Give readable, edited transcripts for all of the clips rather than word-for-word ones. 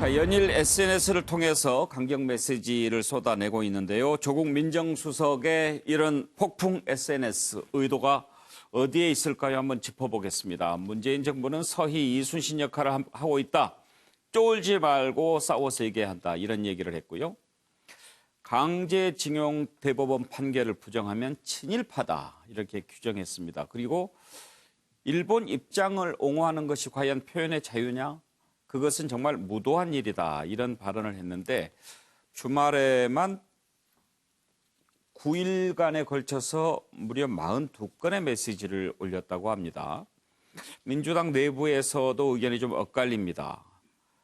자, 연일 SNS를 통해서 강경 메시지를 쏟아내고 있는데요. 조국 민정수석의 이런 폭풍 SNS 의도가 어디에 있을까요? 한번 짚어보겠습니다. 문재인 정부는 서희 이순신 역할을 하고 있다. 쫄지 말고 싸워서 얘기해야 한다. 이런 얘기를 했고요. 강제징용 대법원 판결을 부정하면 친일파다. 이렇게 규정했습니다. 그리고 일본 입장을 옹호하는 것이 과연 표현의 자유냐? 그것은 정말 무도한 일이다. 이런 발언을 했는데 주말에만 9일간에 걸쳐서 무려 42건의 메시지를 올렸다고 합니다. 민주당 내부에서도 의견이 좀 엇갈립니다.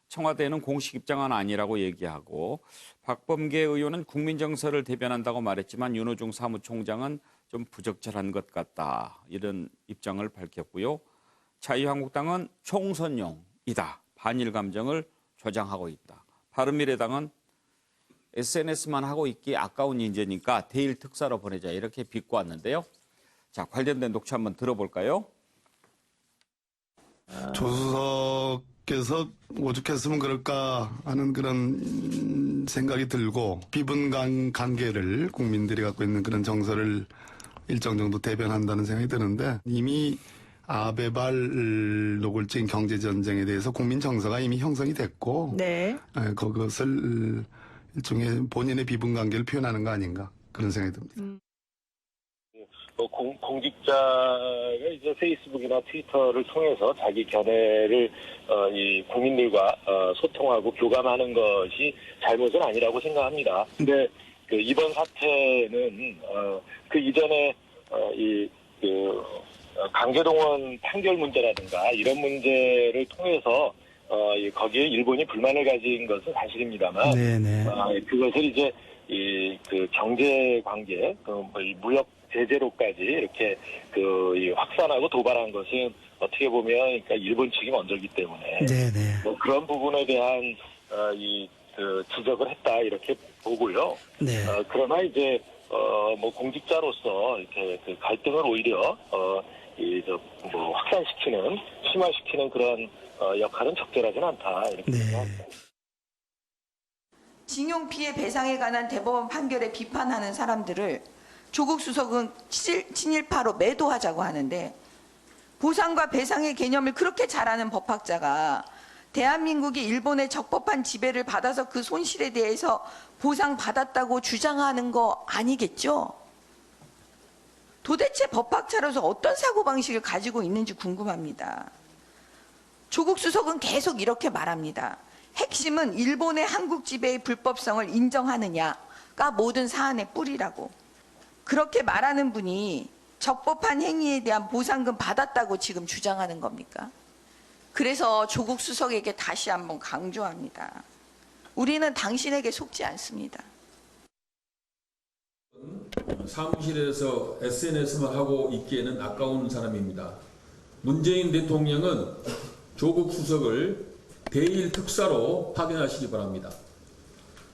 청와대는 공식 입장은 아니라고 얘기하고 박범계 의원은 국민정서를 대변한다고 말했지만 윤호중 사무총장은 좀 부적절한 것 같다. 이런 입장을 밝혔고요. 자유한국당은 총선용이다. 반일 감정을 조장하고 있다. 바른미래당은 SNS만 하고 있기 아까운 인재니까 대일 특사로 보내자 이렇게 비꼬았는데요. 자, 관련된 녹취 한번 들어볼까요? 조수석께서 오죽했으면 그럴까 하는 그런 생각이 들고 비분 관계를 국민들이 갖고 있는 그런 정서를 일정 정도 대변한다는 생각이 드는데 이미 아베발 노골적인 경제전쟁에 대해서 국민 정서가 이미 형성이 됐고 네. 그것을 일종의 본인의 비분관계를 표현하는 거 아닌가 그런 생각이 듭니다. 공직자가 이제 페이스북이나 트위터를 통해서 자기 견해를 이 국민들과 소통하고 교감하는 것이 잘못은 아니라고 생각합니다. 근데 그 이번 사태는 그 이전에 강제동원 판결 문제라든가 이런 문제를 통해서 거기에 일본이 불만을 가진 것은 사실입니다만, 그것을 이제 그 경제 관계, 이 무역 제재로까지 이렇게 이 확산하고 도발한 것은 어떻게 보면 그러니까 일본 측이 먼저기 때문에 뭐 그런 부분에 대한 지적을 했다 이렇게 보고요. 그러나 이제 뭐 공직자로서 이렇게 그 갈등을 오히려 확산시키는, 심화시키는 그런 역할은 적절하진 않다 이렇게 생각합니다. 징용 피해 배상에 관한 대법원 판결에 비판하는 사람들을 조국 수석은 친일파로 매도하자고 하는데 보상과 배상의 개념을 그렇게 잘 아는 법학자가 대한민국이 일본의 적법한 지배를 받아서 그 손실에 대해서 보상받았다고 주장하는 거 아니겠죠? 도대체 법학자로서 어떤 사고방식을 가지고 있는지 궁금합니다. 조국 수석은 계속 이렇게 말합니다. 핵심은 일본의 한국 지배의 불법성을 인정하느냐가 모든 사안의 뿌리라고. 그렇게 말하는 분이 적법한 행위에 대한 보상금 받았다고 지금 주장하는 겁니까? 그래서 조국 수석에게 다시 한번 강조합니다. 우리는 당신에게 속지 않습니다. 사무실에서 SNS만 하고 있기에는 아까운 사람입니다. 문재인 대통령은 조국 수석을 대일 특사로 파견하시기 바랍니다.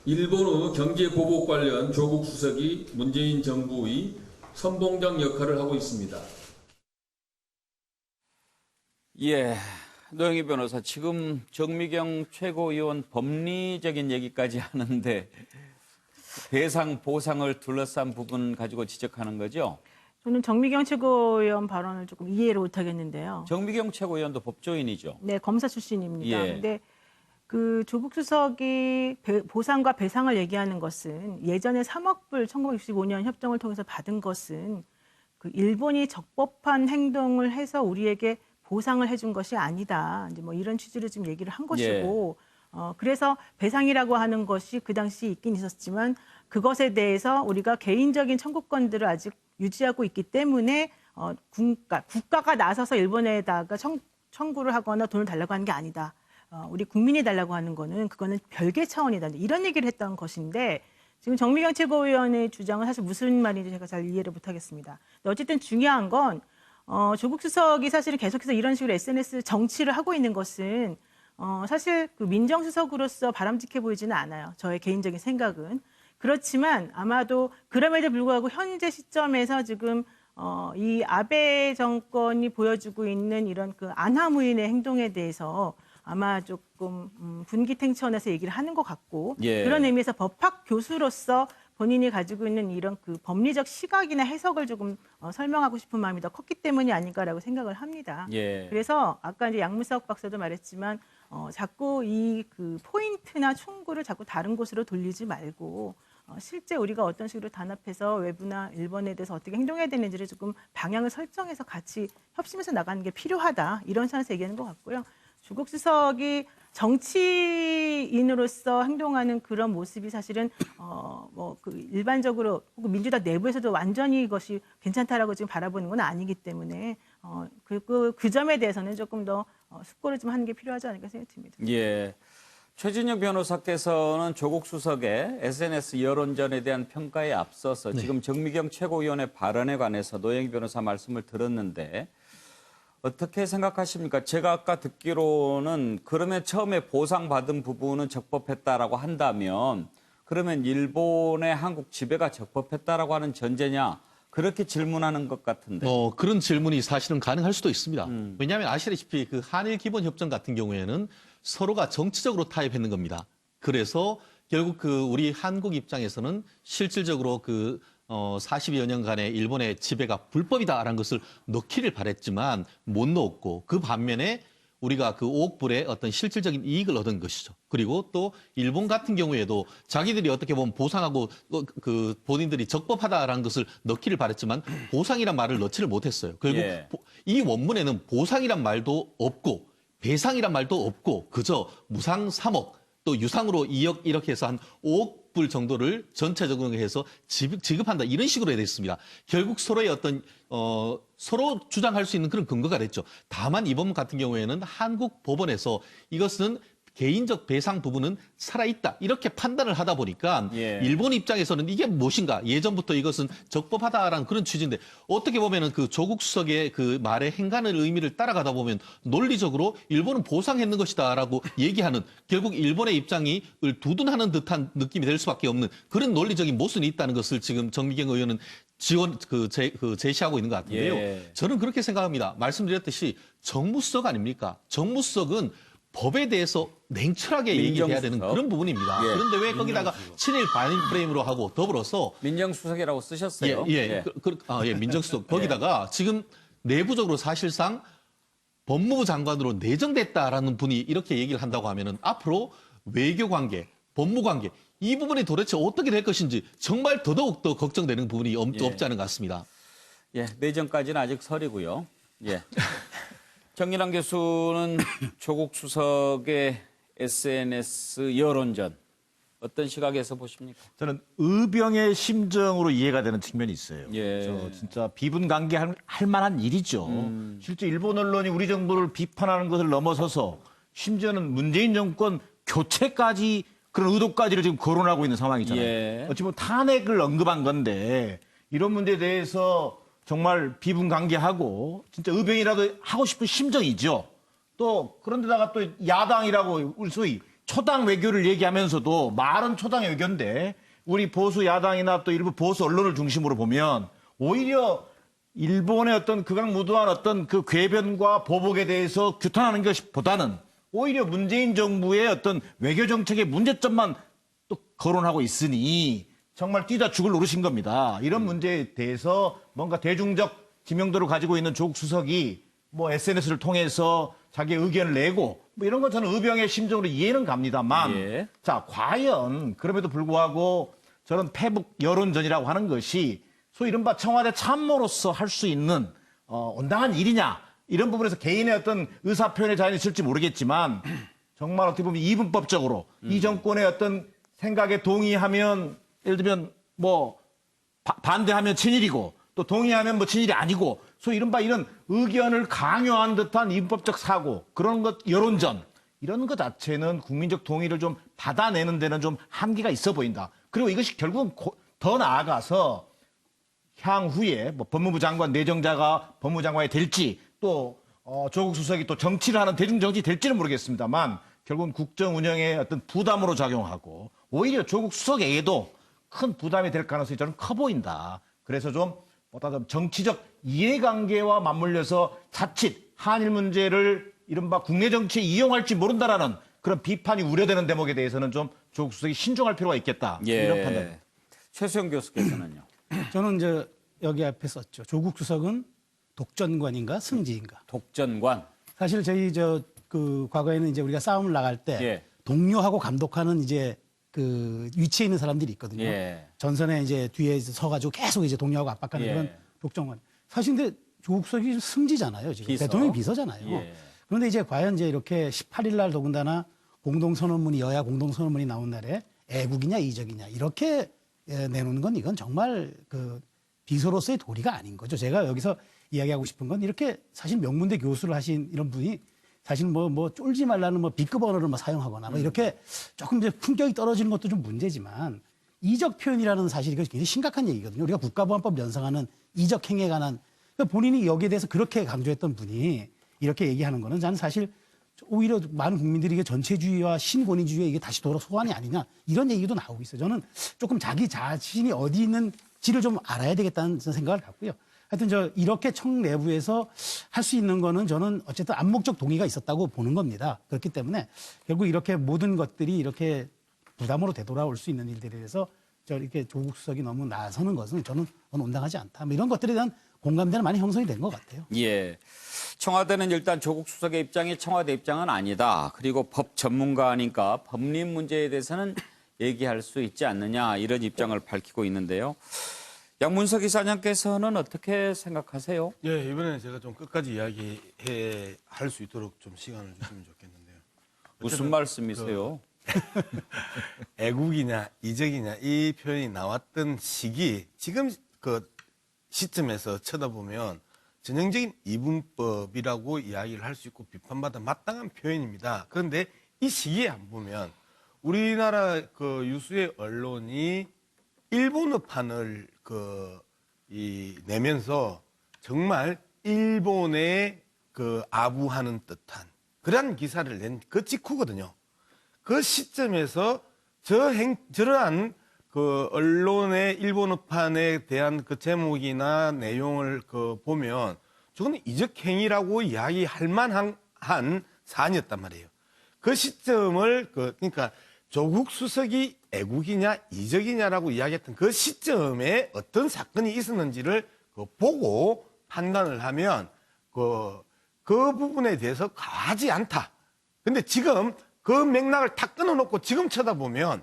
일본의 경제 보복 관련 조국 수석이 문재인 정부의 선봉장 역할을 하고 있습니다. 예, 노영희 변호사, 지금 정미경 최고위원 법리적인 얘기까지 하는데 배상, 보상을 둘러싼 부분 가지고 지적하는 거죠? 저는 정미경 최고위원 발언을 조금 이해를 못하겠는데요. 정미경 최고위원도 법조인이죠? 네, 검사 출신입니다. 예. 근데 그 조국 수석이 보상과 배상을 얘기하는 것은 예전에 3억 불 1965년 협정을 통해서 받은 것은 그 일본이 적법한 행동을 해서 우리에게 보상을 해준 것이 아니다. 이제 뭐 이런 취지로 지금 얘기를 한 것이고, 그래서 배상이라고 하는 것이 그 당시 있긴 있었지만 그것에 대해서 우리가 개인적인 청구권들을 아직 유지하고 있기 때문에 국가가 나서서 일본에다가 청구를 하거나 돈을 달라고 하는 게 아니다. 우리 국민이 달라고 하는 거는 그거는 별개 차원이다. 이런 얘기를 했던 것인데 지금 정미경 최고위원의 주장은 사실 무슨 말인지 제가 잘 이해를 못하겠습니다. 어쨌든 중요한 건 조국 수석이 사실은 계속해서 이런 식으로 SNS 정치를 하고 있는 것은 사실 그 민정수석으로서 바람직해 보이지는 않아요. 저의 개인적인 생각은. 그렇지만 아마도 그럼에도 불구하고 현재 시점에서 지금 이 아베 정권이 보여주고 있는 이런 그 안하무인의 행동에 대해서 아마 조금 분기탱천에서 얘기를 하는 것 같고 예. 그런 의미에서 법학 교수로서 본인이 가지고 있는 이런 그 법리적 시각이나 해석을 조금 설명하고 싶은 마음이 더 컸기 때문이 아닐까라고 생각을 합니다. 예. 그래서 아까 이제 양무석 박사도 말했지만 자꾸 이 그 포인트나 총구를 자꾸 다른 곳으로 돌리지 말고 실제 우리가 어떤 식으로 단합해서 외부나 일본에 대해서 어떻게 행동해야 되는지를 조금 방향을 설정해서 같이 협심해서 나가는 게 필요하다. 이런 선에서 얘기하는 것 같고요. 조국 수석이 정치인으로서 행동하는 그런 모습이 사실은 뭐 그 일반적으로 혹은 민주당 내부에서도 완전히 이것이 괜찮다라고 지금 바라보는 건 아니기 때문에 그 점에 대해서는 조금 더 숙고를 좀 하는 게 필요하지 않을까 생각이 듭니다. 예. 최진영 변호사께서는 조국 수석의 SNS 여론전에 대한 평가에 앞서서 지금 정미경 최고위원의 발언에 관해서 노영희 변호사 말씀을 들었는데 어떻게 생각하십니까? 제가 아까 듣기로는 그러면 처음에 보상받은 부분은 적법했다라고 한다면 그러면 일본의 한국 지배가 적법했다라고 하는 전제냐? 그렇게 질문하는 것 같은데. 그런 질문이 사실은 가능할 수도 있습니다. 왜냐하면 아시다시피 그 한일 기본협정 같은 경우에는 서로가 정치적으로 타협했는 겁니다. 그래서 결국 그 우리 한국 입장에서는 실질적으로 그 40여 년간의 일본의 지배가 불법이다라는 것을 넣기를 바랬지만 못 넣었고 그 반면에 우리가 그 5억 불의 어떤 실질적인 이익을 얻은 것이죠. 그리고 또 일본 같은 경우에도 자기들이 어떻게 보면 보상하고 그 본인들이 적법하다라는 것을 넣기를 바랬지만 보상이란 말을 넣지를 못했어요. 결국 예. 이 원문에는 보상이란 말도 없고 배상이란 말도 없고 그저 무상 3억 또 유상으로 2억 이렇게 해서 한 5억 불 정도를 전체적으로 해서 지급한다 이런 식으로 되어 있습니다. 결국 서로의 어떤 서로 주장할 수 있는 그런 근거가 됐죠. 다만 이번 같은 경우에는 한국 법원에서 이것은 개인적 배상 부분은 살아있다 이렇게 판단을 하다 보니까 예. 일본 입장에서는 이게 무엇인가 예전부터 이것은 적법하다라는 그런 취지인데 어떻게 보면은 그 조국 수석의 그 말의 행간의 의미를 따라가다 보면 논리적으로 일본은 보상했는 것이다라고 얘기하는 결국 일본의 입장이 두둔하는 듯한 느낌이 될 수밖에 없는 그런 논리적인 모순이 있다는 것을 지금 정미경 의원은 제시하고 있는 것 같은데요. 예. 저는 그렇게 생각합니다. 말씀드렸듯이 정무수석 아닙니까? 정무수석은 법에 대해서 냉철하게 얘기해야 되는 그런 부분입니다. 예. 그런데 왜 거기다가 친일 반일 프레임으로 하고 더불어서 민정수석이라고 쓰셨어요. 민정수석 거기다가 지금 내부적으로 사실상 법무부 장관으로 내정됐다라는 분이 이렇게 얘기를 한다고 하면은 앞으로 외교관계, 법무관계 이 부분이 도대체 어떻게 될 것인지 정말 더더욱 더 걱정되는 부분이 없지 않은 것 같습니다. 예, 내전까지는 아직 설이고요. 예. 정일환 교수는 조국 수석의 SNS 여론전 어떤 시각에서 보십니까? 저는 의병의 심정으로 이해가 되는 측면이 있어요. 예. 저 진짜 비분 관계 할 만한 일이죠. 실제 일본 언론이 우리 정부를 비판하는 것을 넘어서서 심지어는 문재인 정권 교체까지 그런 의도까지를 지금 거론하고 있는 상황이잖아요. 예. 어찌 보면 탄핵을 언급한 건데 이런 문제에 대해서 정말 비분관계하고 진짜 의병이라도 하고 싶은 심정이죠. 또 그런데다가 또 야당이라고 소위 초당 외교를 얘기하면서도 말은 초당 외교인데 우리 보수 야당이나 또 일부 보수 언론을 중심으로 보면 오히려 일본의 어떤 극악무도한 어떤 그 궤변과 보복에 대해서 규탄하는 것보다는 오히려 문재인 정부의 어떤 외교 정책의 문제점만 또 거론하고 있으니 정말 뛰다 죽을 노릇인 겁니다. 이런 문제에 대해서 뭔가 대중적 지명도를 가지고 있는 조국 수석이 뭐 SNS를 통해서 자기의 의견을 내고 뭐 이런 건 저는 의병의 심정으로 이해는 갑니다만 예. 자, 과연 그럼에도 불구하고 저런 패북 여론전이라고 하는 것이 소위 이른바 청와대 참모로서 할 수 있는 온당한 일이냐 이런 부분에서 개인의 어떤 의사표현의 자유는 있을지 모르겠지만 정말 어떻게 보면 이분법적으로 이 정권의 어떤 생각에 동의하면 예를 들면 뭐 반대하면 친일이고 또 동의하면 뭐 친일이 아니고 소위 이른바 이런 의견을 강요한 듯한 이분법적 사고 그런 것 여론전 이런 것 자체는 국민적 동의를 좀 받아내는 데는 좀 한계가 있어 보인다. 그리고 이것이 결국은 더 나아가서 향후에 뭐 법무부 장관 내정자가 법무부 장관이 될지 또 조국 수석이 또 정치를 하는 대중정치 될지는 모르겠습니다만 결국은 국정 운영에 어떤 부담으로 작용하고 오히려 조국 수석에게도 큰 부담이 될 가능성이 저는 커 보인다. 그래서 좀 보다 좀 정치적 이해관계와 맞물려서 자칫 한일 문제를 이른바 국내 정치에 이용할지 모른다라는 그런 비판이 우려되는 대목에 대해서는 좀 조국 수석이 신중할 필요가 있겠다. 이런 판단. 최수영 교수께서는요. 저는 이제 여기 앞에 썼죠. 조국 수석은 독전관인가 승지인가. 독전관. 사실 저희 그 과거에는 이제 우리가 싸움을 나갈 때 예. 동료하고 감독하는 이제 그 위치에 있는 사람들이 있거든요. 예. 전선에 이제 뒤에 서가지고 계속 이제 동료하고 압박하는 예. 그런 독전관. 사실 근데 조국 수석이 승지잖아요. 지금 비서. 대통령 비서잖아요. 예. 그런데 이제 과연 이제 이렇게 18일 날 더군다나 공동선언문이 여야 공동선언문이 나온 날에 애국이냐 이적이냐 이렇게 내놓는 건 이건 정말 그 비서로서의 도리가 아닌 거죠. 제가 여기서 이야기하고 싶은 건 이렇게 사실 명문대 교수를 하신 이런 분이 사실 뭐 쫄지 말라는 뭐 B급 언어를 뭐 사용하거나 뭐 이렇게 조금 이제 품격이 떨어지는 것도 좀 문제지만 이적 표현이라는 사실이 굉장히 심각한 얘기거든요. 우리가 국가보안법 연상하는 이적 행위에 관한 그러니까 본인이 여기에 대해서 그렇게 강조했던 분이 이렇게 얘기하는 거는 저는 사실 오히려 많은 국민들이 이게 전체주의와 신권위주의에 이게 다시 돌아 소환이 아니냐 이런 얘기도 나오고 있어요. 저는 조금 자기 자신이 어디 있는지를 좀 알아야 되겠다는 생각을 갖고요. 하여튼 이렇게 청 내부에서 할 수 있는 거는 저는 어쨌든 암묵적 동의가 있었다고 보는 겁니다. 그렇기 때문에 결국 이렇게 모든 것들이 이렇게 부담으로 되돌아올 수 있는 일들에 대해서 이렇게 조국 수석이 너무 나서는 것은 저는 온당하지 않다. 뭐 이런 것들에 대한 공감대는 많이 형성이 된 것 같아요. 예. 청와대는 일단 조국 수석의 입장이 청와대 입장은 아니다. 그리고 법 전문가니까 법리 문제에 대해서는 얘기할 수 있지 않느냐 이런 입장을 밝히고 있는데요. 양문석 이사장께서는 어떻게 생각하세요? 예, 이번에는 제가 좀 끝까지 이야기할 수 있도록 좀 시간을 주시면 좋겠는데요. 무슨 말씀이세요? 애국이냐 이적이냐 이 표현이 나왔던 시기 지금 그 시점에서 쳐다보면 전형적인 이분법이라고 이야기를 할 수 있고 비판받아 마땅한 표현입니다. 그런데 이 시기에 안 보면 우리나라 그 유수의 언론이 일본어판을 내면서 정말 일본에 아부하는 듯한 그러한 기사를 낸 그 직후거든요. 그 시점에서 저러한 그 언론의 일본어판에 대한 그 제목이나 내용을 보면 저거는 이적행위라고 이야기할 만한 사안이었단 말이에요. 그 시점을 그러니까 조국 수석이 애국이냐 이적이냐라고 이야기했던 그 시점에 어떤 사건이 있었는지를 보고 판단을 하면 그 부분에 대해서 과하지 않다. 근데 지금 그 맥락을 다 끊어놓고 지금 쳐다보면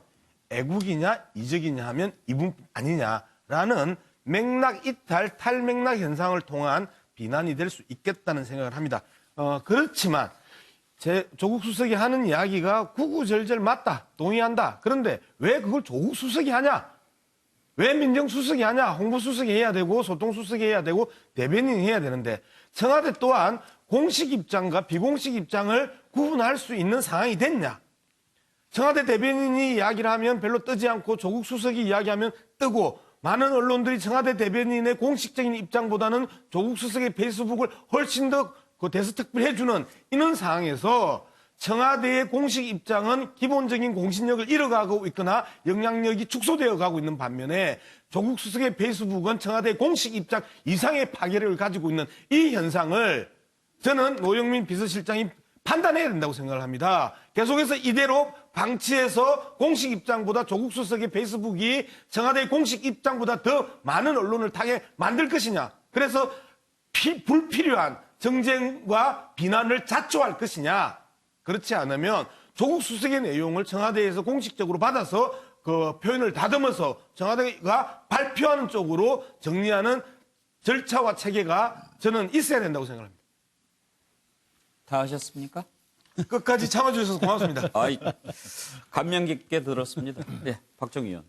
애국이냐 이적이냐 하면 이분법 아니냐라는 맥락 이탈 탈맥락 현상을 통한 비난이 될 수 있겠다는 생각을 합니다. 그렇지만 조국 수석이 하는 이야기가 구구절절 맞다, 동의한다. 그런데 왜 그걸 조국 수석이 하냐? 왜 민정수석이 하냐? 홍보수석이 해야 되고 소통수석이 해야 되고 대변인이 해야 되는데 청와대 또한 공식 입장과 비공식 입장을 구분할 수 있는 상황이 됐냐? 청와대 대변인이 이야기를 하면 별로 뜨지 않고 조국 수석이 이야기하면 뜨고 많은 언론들이 청와대 대변인의 공식적인 입장보다는 조국 수석의 페이스북을 훨씬 더 대서특필해주는 이런 상황에서 청와대의 공식 입장은 기본적인 공신력을 잃어가고 있거나 영향력이 축소되어 가고 있는 반면에 조국 수석의 페이스북은 청와대의 공식 입장 이상의 파괴력을 가지고 있는 이 현상을 저는 노영민 비서실장이 판단해야 된다고 생각을 합니다. 계속해서 이대로 방치해서 공식 입장보다 조국 수석의 페이스북이 청와대의 공식 입장보다 더 많은 언론을 타게 만들 것이냐. 그래서 불필요한 정쟁과 비난을 자초할 것이냐. 그렇지 않으면 조국 수석의 내용을 청와대에서 공식적으로 받아서 그 표현을 다듬어서 청와대가 발표하는 쪽으로 정리하는 절차와 체계가 저는 있어야 된다고 생각합니다. 다 하셨습니까? 끝까지 참아주셔서 고맙습니다. 감명 깊게 들었습니다. 네, 박정희 의원.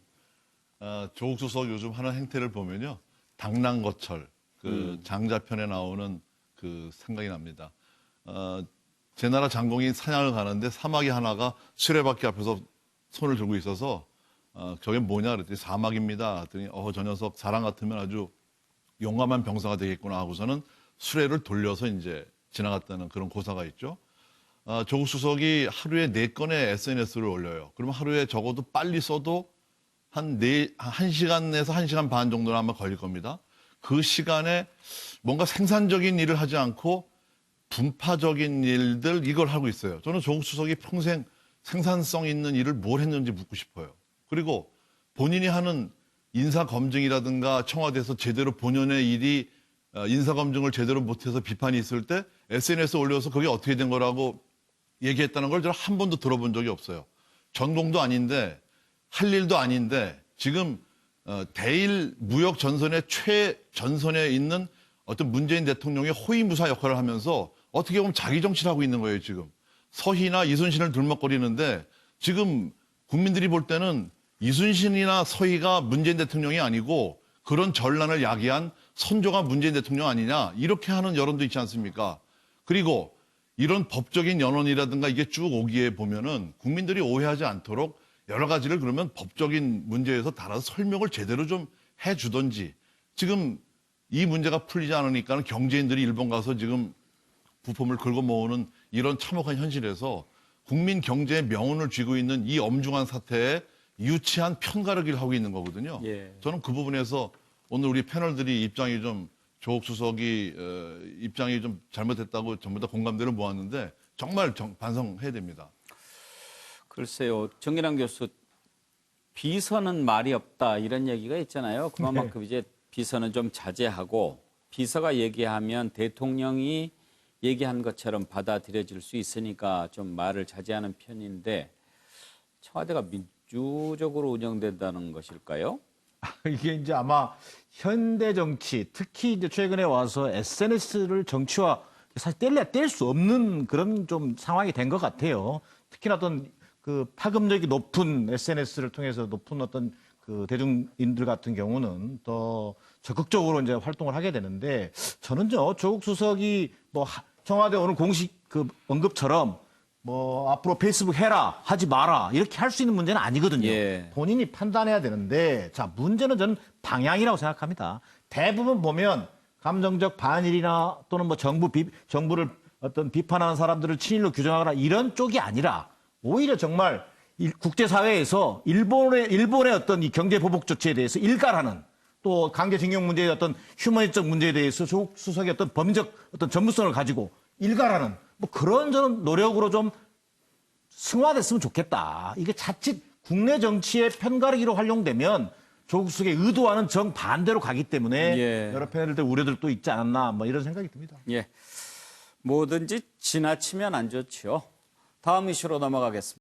조국 수석 요즘 하는 행태를 보면요. 당랑거철, 장자편에 나오는 그 생각이 납니다. 제 나라 장공이 사냥을 가는데 사마귀 하나가 수레바퀴 앞에서 손을 들고 있어서 저게 뭐냐 그랬더니 사막입니다. 그랬더니 저 녀석 사람 같으면 아주 용감한 병사가 되겠구나 하고서는 수레를 돌려서 이제 지나갔다는 그런 고사가 있죠. 조국 수석이 하루에 4건의 SNS를 올려요. 그러면 하루에 적어도 빨리 써도 한 1시간에서 1시간 반 정도는 아마 걸릴 겁니다. 그 시간에 뭔가 생산적인 일을 하지 않고 분파적인 일들 이걸 하고 있어요. 저는 조국 수석이 평생 생산성 있는 일을 뭘 했는지 묻고 싶어요. 그리고 본인이 하는 인사검증이라든가 청와대에서 제대로 본연의 일이 인사검증을 제대로 못해서 비판이 있을 때 SNS에 올려서 그게 어떻게 된 거라고 얘기했다는 걸 저는 한 번도 들어본 적이 없어요. 전공도 아닌데 할 일도 아닌데 지금 대일 무역 전선의 최전선에 있는 어떤 문재인 대통령의 호위무사 역할을 하면서 어떻게 보면 자기 정치를 하고 있는 거예요, 지금. 서희나 이순신을 들먹거리는데 지금 국민들이 볼 때는 이순신이나 서희가 문재인 대통령이 아니고 그런 전란을 야기한 선조가 문재인 대통령 아니냐 이렇게 하는 여론도 있지 않습니까? 그리고 이런 법적인 연원이라든가 이게 쭉 오기에 보면은 국민들이 오해하지 않도록 여러 가지를 그러면 법적인 문제에서 달아서 설명을 제대로 좀 해주던지 지금 이 문제가 풀리지 않으니까는 경제인들이 일본 가서 지금 부품을 긁어 모으는 이런 참혹한 현실에서 국민 경제의 명운을 쥐고 있는 이 엄중한 사태에 유치한 편가르기를 하고 있는 거거든요. 예. 저는 그 부분에서 오늘 우리 패널들이 입장이 좀 조국 수석이 입장이 좀 잘못했다고 전부 다 공감대를 모았는데 정말 반성해야 됩니다. 글쎄요, 정일환 교수, 비서는 말이 없다 이런 얘기가 있잖아요. 그만큼 이제 비서는 좀 자제하고 비서가 얘기하면 대통령이 얘기한 것처럼 받아들여질 수 있으니까 좀 말을 자제하는 편인데 청와대가 민주적으로 운영된다는 것일까요? 이게 이제 아마 현대 정치, 특히 이제 최근에 와서 SNS를 정치와 사실 뗄 수 없는 그런 좀 상황이 된 것 같아요. 특히나 어떤 그 파급력이 높은 SNS를 통해서 높은 어떤 그 대중인들 같은 경우는 더 적극적으로 이제 활동을 하게 되는데 저는 조국 수석이 뭐 청와대 오늘 공식 그 언급처럼 뭐 앞으로 페이스북 해라 하지 마라 이렇게 할 수 있는 문제는 아니거든요. 예. 본인이 판단해야 되는데 자 문제는 저는 방향이라고 생각합니다. 대부분 보면 감정적 반일이나 또는 뭐 정부를 어떤 비판하는 사람들을 친일로 규정하거나 이런 쪽이 아니라 오히려 정말 국제사회에서 일본의 어떤 이 경제 보복 조치에 대해서 일갈하는 또 강제징용 문제의 어떤 휴머니적 문제에 대해서 조국 수석의 어떤 범죄적 어떤 전문성을 가지고 일갈하는 뭐 그런 저는 노력으로 좀 승화됐으면 좋겠다. 이게 자칫 국내 정치의 편가르기로 활용되면 조국 수석의 의도와는 정반대로 가기 때문에 예. 여러 패널들 우려들도 있지 않았나 뭐 이런 생각이 듭니다. 예, 뭐든지 지나치면 안 좋죠. 다음 이슈로 넘어가겠습니다.